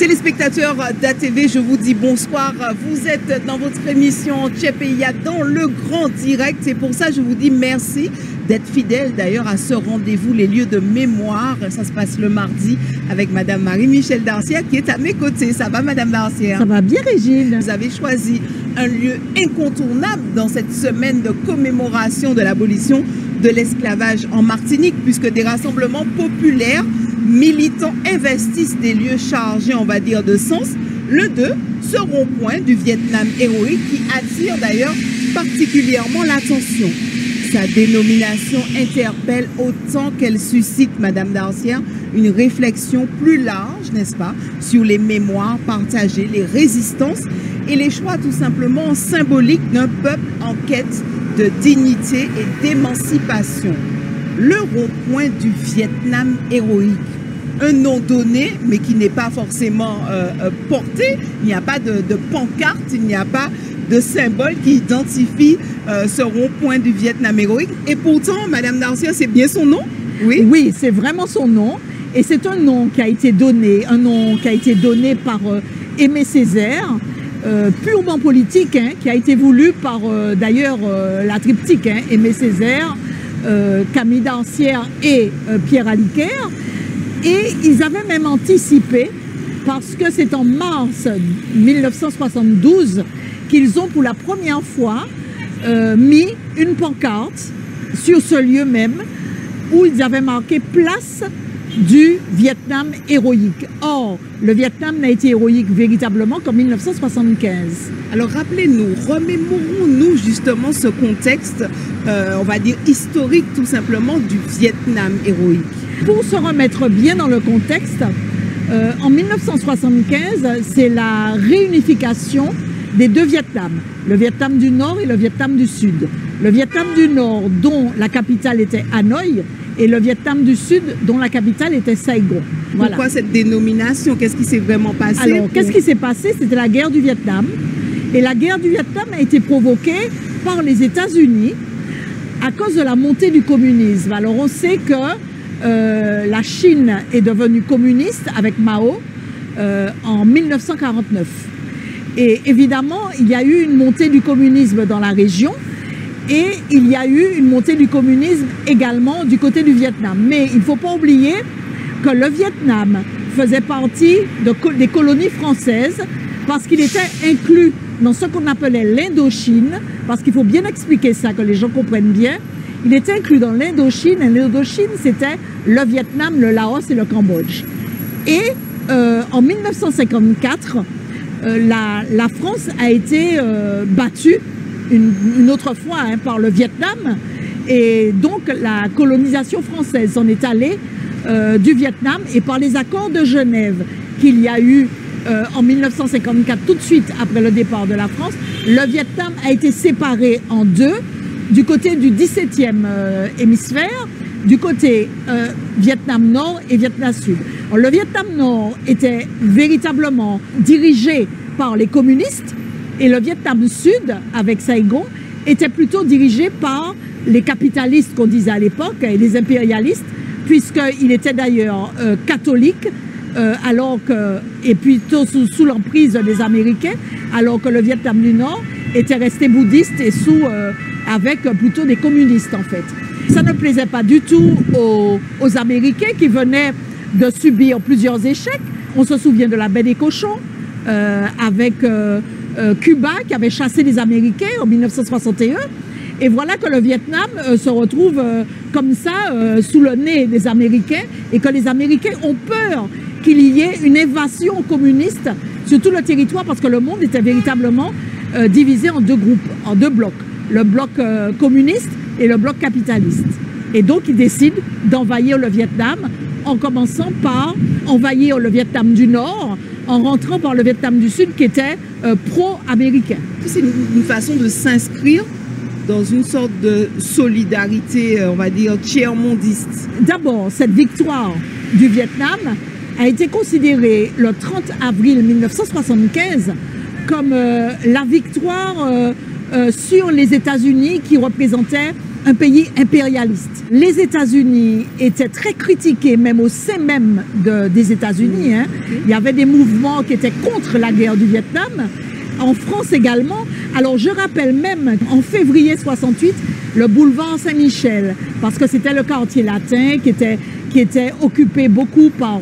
Téléspectateurs d'ATV, je vous dis bonsoir. Vous êtes dans votre émission Tchepeya dans le grand direct. C'est pour ça que je vous dis merci d'être fidèle d'ailleurs à ce rendez-vous, les lieux de mémoire. Ça se passe le mardi avec Madame Marie-Michel Darcière qui est à mes côtés. Ça va Madame Darcière? Ça va bien Régine. Vous avez choisi un lieu incontournable dans cette semaine de commémoration de l'abolition de l'esclavage en Martinique, puisque des rassemblements populaires militants investissent des lieux chargés, on va dire, de sens. Le 2, ce rond-point du Vietnam héroïque qui attire d'ailleurs particulièrement l'attention. Sa dénomination interpelle autant qu'elle suscite, Madame Darcière, une réflexion plus large, n'est-ce pas, sur les mémoires partagées, les résistances et les choix tout simplement symboliques d'un peuple en quête de dignité et d'émancipation. Le rond-point du Vietnam héroïque. Un nom donné, mais qui n'est pas forcément porté. Il n'y a pas de pancarte, il n'y a pas de symbole qui identifie ce rond-point du Vietnam héroïque. Et pourtant, Madame Darcière, c'est bien son nom? Oui, oui, c'est vraiment son nom. Et c'est un nom qui a été donné, par Aimé Césaire, purement politique, hein, qui a été voulu par d'ailleurs la triptyque, hein, Aimé Césaire, Camille Darcière et Pierre Aliquer. Et ils avaient même anticipé, parce que c'est en mars 1972 qu'ils ont pour la première fois mis une pancarte sur ce lieu même où ils avaient marqué place du Vietnam héroïque. Or, le Vietnam n'a été héroïque véritablement qu'en 1975. Alors rappelez-nous, remémorons-nous justement ce contexte, on va dire historique tout simplement, du Vietnam héroïque. Pour se remettre bien dans le contexte, en 1975, c'est la réunification des deux Vietnams, le Vietnam du Nord et le Vietnam du Sud. Le Vietnam du Nord, dont la capitale était Hanoï, et le Vietnam du Sud, dont la capitale était Saigon. Voilà. Pourquoi cette dénomination? Qu'est-ce qui s'est vraiment passé? Alors, qu'est-ce qui s'est passé? C'était la guerre du Vietnam. Et la guerre du Vietnam a été provoquée par les États-Unis à cause de la montée du communisme. Alors, on sait que la Chine est devenue communiste avec Mao en 1949. Et évidemment, il y a eu une montée du communisme dans la région et il y a eu une montée du communisme également du côté du Vietnam. Mais il ne faut pas oublier que le Vietnam faisait partie des colonies françaises parce qu'il était inclus dans ce qu'on appelait l'Indochine, parce qu'il faut bien expliquer ça, que les gens comprennent bien. Il était inclus dans l'Indochine, et l'Indochine, c'était le Vietnam, le Laos et le Cambodge. Et en 1954, la France a été battue une autre fois hein, par le Vietnam. Et donc, la colonisation française s'en est allée du Vietnam. Et par les accords de Genève qu'il y a eu en 1954, tout de suite après le départ de la France, le Vietnam a été séparé en deux. Du côté du 17e hémisphère, du côté Vietnam Nord et Vietnam Sud. Alors, le Vietnam Nord était véritablement dirigé par les communistes et le Vietnam Sud, avec Saigon, était plutôt dirigé par les capitalistes qu'on disait à l'époque et les impérialistes, puisqu'il était d'ailleurs catholique, et plutôt sous l'emprise des Américains, alors que le Vietnam du Nord était resté bouddhiste et avec plutôt des communistes en fait. Ça ne plaisait pas du tout aux Américains qui venaient de subir plusieurs échecs. On se souvient de la baie des cochons avec Cuba qui avait chassé les Américains en 1961. Et voilà que le Vietnam se retrouve comme ça sous le nez des Américains et que les Américains ont peur qu'il y ait une invasion communiste sur tout le territoire parce que le monde était véritablement divisé en deux groupes, en deux blocs. Le bloc communiste et le bloc capitaliste. Et donc, ils décident d'envahir le Vietnam en commençant par envahir le Vietnam du Nord, en rentrant par le Vietnam du Sud qui était pro-américain. C'est une façon de s'inscrire dans une sorte de solidarité, on va dire, tiers-mondiste. D'abord, cette victoire du Vietnam a été considérée le 30 avril 1975 comme la victoire sur les États-Unis qui représentaient un pays impérialiste. Les États-Unis étaient très critiqués, même au sein même des États-Unis. Hein. Il y avait des mouvements qui étaient contre la guerre du Vietnam. En France également. Alors je rappelle même en février 68, le boulevard Saint-Michel, parce que c'était le quartier latin qui était occupé beaucoup par,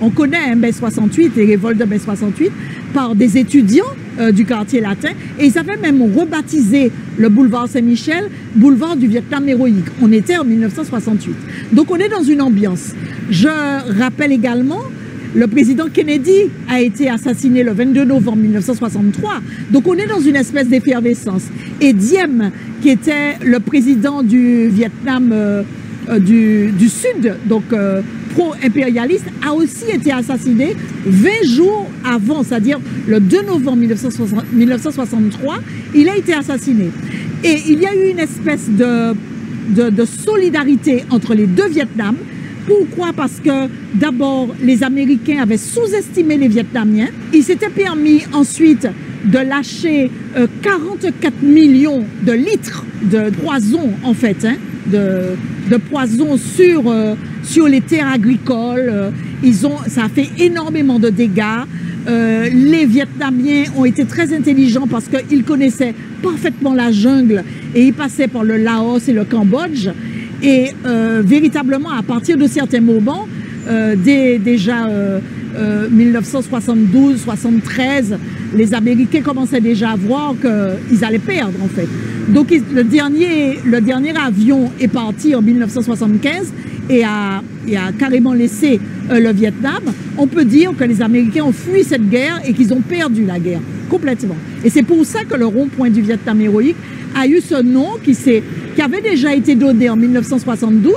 on connaît mai 68, les révoltes de mai 68, par des étudiants du quartier latin, et ils avaient même rebaptisé le boulevard Saint-Michel, boulevard du Vietnam héroïque. On était en 1968. Donc on est dans une ambiance. Je rappelle également, le président Kennedy a été assassiné le 22 novembre 1963. Donc on est dans une espèce d'effervescence. Et Diem, qui était le président du Vietnam du Sud, donc pro-impérialiste, a aussi été assassiné 20 jours avant, c'est-à-dire le 2 novembre 1963, il a été assassiné. Et il y a eu une espèce de solidarité entre les deux Vietnams. Pourquoi? Parce que d'abord, les Américains avaient sous-estimé les Vietnamiens. Ils s'étaient permis ensuite de lâcher 44 millions de litres de poison, en fait, hein, de poison sur les terres agricoles. Ça a fait énormément de dégâts. Les Vietnamiens ont été très intelligents parce qu'ils connaissaient parfaitement la jungle et ils passaient par le Laos et le Cambodge. Et véritablement, à partir de certains moments, déjà 1972-73, les Américains commençaient déjà à voir qu'ils allaient perdre, en fait. Donc le dernier avion est parti en 1975 et a carrément laissé le Vietnam. On peut dire que les Américains ont fui cette guerre et qu'ils ont perdu la guerre, complètement. Et c'est pour ça que le rond-point du Vietnam héroïque a eu ce nom qui avait déjà été donné en 1972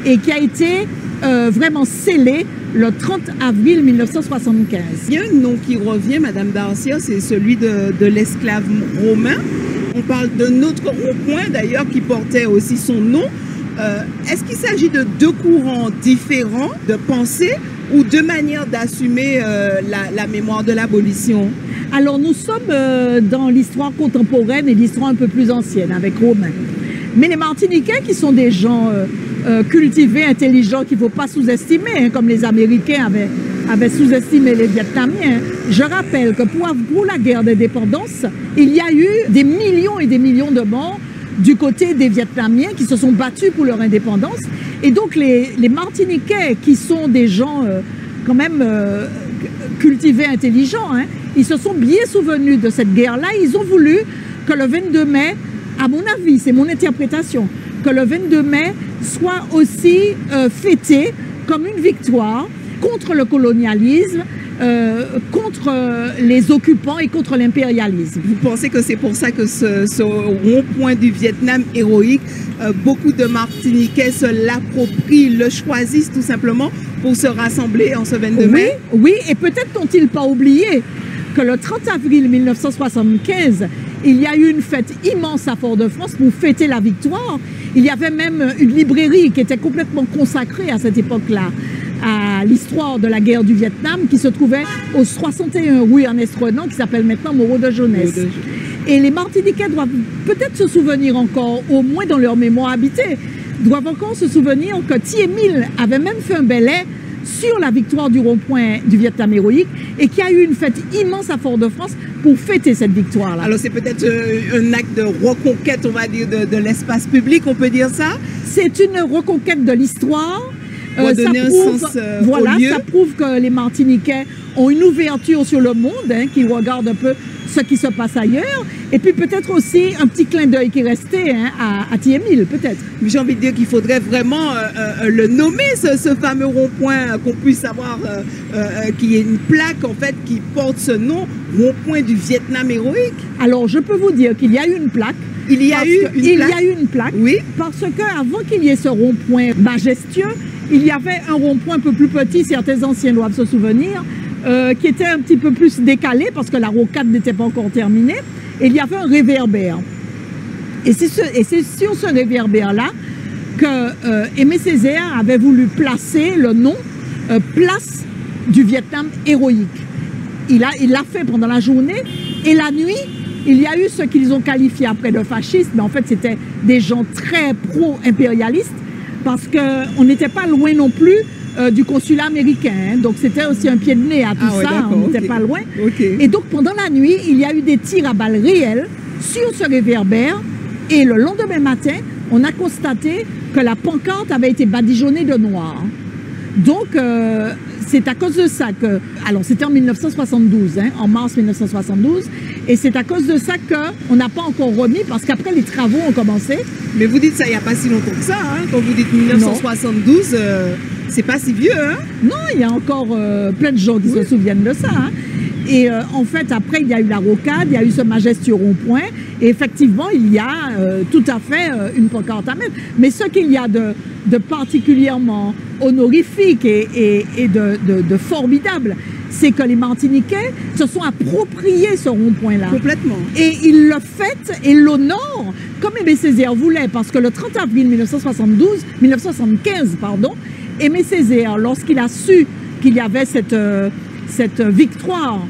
et qui a été vraiment scellé le 30 avril 1975. Il y a un nom qui revient, Madame Darcia, c'est celui de l'esclave romain. On parle d'un autre rond-point d'ailleurs qui portait aussi son nom. Est-ce qu'il s'agit de deux courants différents de pensée ou deux manières d'assumer la mémoire de l'abolition? Alors nous sommes dans l'histoire contemporaine et l'histoire un peu plus ancienne avec Romain. Mais les Martiniquais qui sont des gens cultivés, intelligents, qu'il ne faut pas sous-estimer, hein, comme les Américains avaient sous-estimé les Vietnamiens. Je rappelle que pour la guerre d'indépendance, il y a eu des millions et des millions de morts du côté des Vietnamiens qui se sont battus pour leur indépendance. Et donc les Martiniquais, qui sont des gens quand même cultivés, intelligents, hein, ils se sont bien souvenus de cette guerre-là. Ils ont voulu que le 22 mai, à mon avis, c'est mon interprétation, que le 22 mai soit aussi fêté comme une victoire contre le colonialisme, contre les occupants et contre l'impérialisme. Vous pensez que c'est pour ça que ce rond-point du Vietnam héroïque, beaucoup de Martiniquais se l'approprient, le choisissent tout simplement pour se rassembler en ce 22 mai? Oui, et peut-être n'ont-ils pas oublié que le 30 avril 1975, il y a eu une fête immense à Fort-de-France pour fêter la victoire. Il y avait même une librairie qui était complètement consacrée à cette époque-là à l'histoire de la guerre du Vietnam qui se trouvait au 61 rue Ernest Renan, qui s'appelle maintenant Moreau de Jeunesse. Et les Martiniquais doivent peut-être se souvenir encore, au moins dans leur mémoire habitée, doivent encore se souvenir que Thiémile avait même fait un ballet sur la victoire du rond-point du Vietnam héroïque et qu'il y a eu une fête immense à Fort-de-France pour fêter cette victoire-là. Alors c'est peut-être un acte de reconquête, on va dire, de l'espace public, on peut dire ça? C'est une reconquête de l'histoire. Ça prouve que les Martiniquais ont une ouverture sur le monde, hein, qui regardent un peu ce qui se passe ailleurs. Et puis peut-être aussi un petit clin d'œil qui est resté, hein, à Thiémile, peut-être. J'ai envie de dire qu'il faudrait vraiment le nommer, ce fameux rond-point, qu'on puisse savoir qu'il y ait une plaque en fait qui porte ce nom, rond-point du Vietnam héroïque. Alors je peux vous dire qu'il y a eu une plaque. Il y a eu une plaque, oui. Parce qu'avant qu'il y ait ce rond-point majestueux, il y avait un rond-point un peu plus petit, certains anciens doivent se souvenir, qui était un petit peu plus décalé parce que la rocade n'était pas encore terminée. Et il y avait un réverbère. Et c'est sur ce réverbère-là que Aimé Césaire avait voulu placer le nom Place du Vietnam héroïque. Il l'a fait pendant la journée et la nuit, il y a eu ce qu'ils ont qualifié après de fascistes, mais en fait c'était des gens très pro-impérialistes, parce qu'on n'était pas loin non plus du consulat américain, hein. Donc c'était aussi un pied de nez à tout ça, on n'était pas loin. Et donc pendant la nuit, il y a eu des tirs à balles réelles sur ce réverbère, et le lendemain matin, on a constaté que la pancarte avait été badigeonnée de noir. Donc c'est à cause de ça que, alors c'était en 1972, hein, en mars 1972, et c'est à cause de ça qu'on n'a pas encore remis, parce qu'après les travaux ont commencé. Mais vous dites ça il n'y a pas si longtemps que ça, hein, quand vous dites 1972, c'est pas si vieux, hein? Non, il y a encore plein de gens qui se souviennent de ça, hein. Et en fait, après, il y a eu la rocade, il y a eu ce majestueux rond-point, et effectivement, il y a tout à fait une pancarte à mettre. Mais ce qu'il y a de particulièrement honorifique et de formidable, c'est que les Martiniquais se sont appropriés ce rond-point-là. Complètement. Et ils le fêtent et l'honorent comme Aimé Césaire voulait, parce que le 30 avril 1975, Aimé Césaire, lorsqu'il a su qu'il y avait cette victoire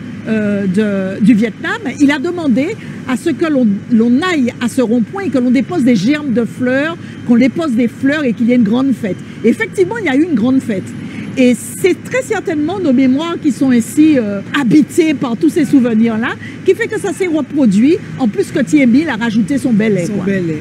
du Vietnam, il a demandé à ce que l'on aille à ce rond-point et que l'on dépose des germes de fleurs, qu'on dépose des fleurs et qu'il y ait une grande fête. Et effectivement, il y a eu une grande fête. Et c'est très certainement nos mémoires qui sont ainsi habitées par tous ces souvenirs-là, qui fait que ça s'est reproduit, en plus que Thierry a rajouté son bel air. Son bel air.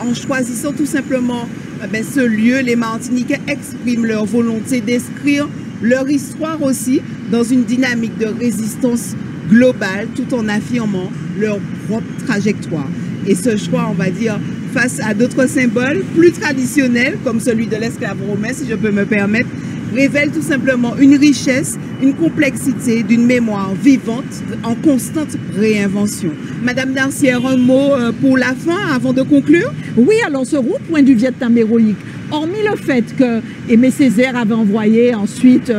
En choisissant tout simplement ce lieu, les Martiniquais expriment leur volonté d'inscrire leur histoire aussi dans une dynamique de résistance globale, tout en affirmant leur propre trajectoire. Et ce choix, on va dire, face à d'autres symboles plus traditionnels, comme celui de l'esclave romain, si je peux me permettre, révèle tout simplement une richesse, une complexité d'une mémoire vivante en constante réinvention. Madame Darcière, un mot pour la fin avant de conclure? Oui, alors ce rond-point du Vietnam héroïque, hormis le fait que Aimé Césaire avait envoyé ensuite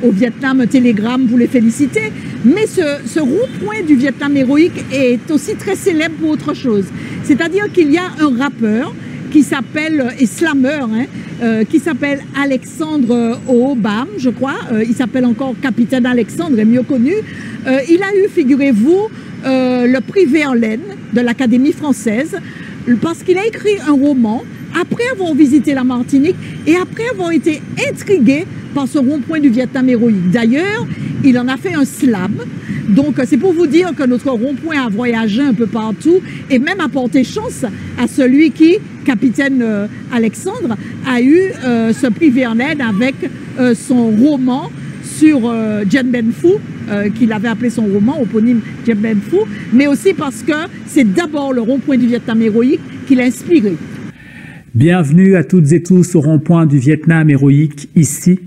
au Vietnam un télégramme pour les féliciter, mais ce rond-point du Vietnam héroïque est aussi très célèbre pour autre chose. C'est-à-dire qu'il y a un rappeur qui s'appelle, et slameur, qui s'appelle Alexandre Obam, je crois. Il s'appelle encore Capitaine Alexandre, est mieux connu. Il a eu, figurez-vous, le prix Verlaine de l'Académie française, parce qu'il a écrit un roman après avoir visité la Martinique et après avoir été intrigué par ce rond-point du Vietnam héroïque. D'ailleurs, il en a fait un slam. Donc, c'est pour vous dire que notre rond-point a voyagé un peu partout et même apporté chance à celui qui, Capitaine Alexandre, a eu ce prix Verlaine avec son roman sur Dien Bien Phu, qu'il avait appelé son roman éponyme Dien Bien Phu, mais aussi parce que c'est d'abord le rond-point du Vietnam héroïque qui l'a inspiré. Bienvenue à toutes et tous au rond-point du Vietnam héroïque, ici.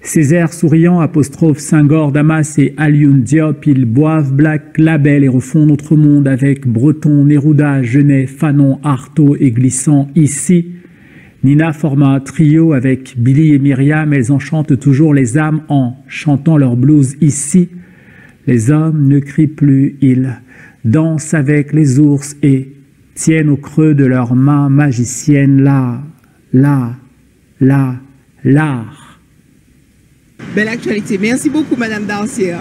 Césaire souriant apostrophe Senghor, Damas et Alioune Diop, ils boivent Black Label et refont notre monde avec Breton, Neruda, Genet, Fanon, Artaud et Glissant ici. Nina forma un trio avec Billy et Myriam, elles enchantent toujours les âmes en chantant leur blues ici. Les hommes ne crient plus, ils dansent avec les ours et tiennent au creux de leurs mains magiciennes l'art. Belle actualité. Merci beaucoup, Madame Darcière.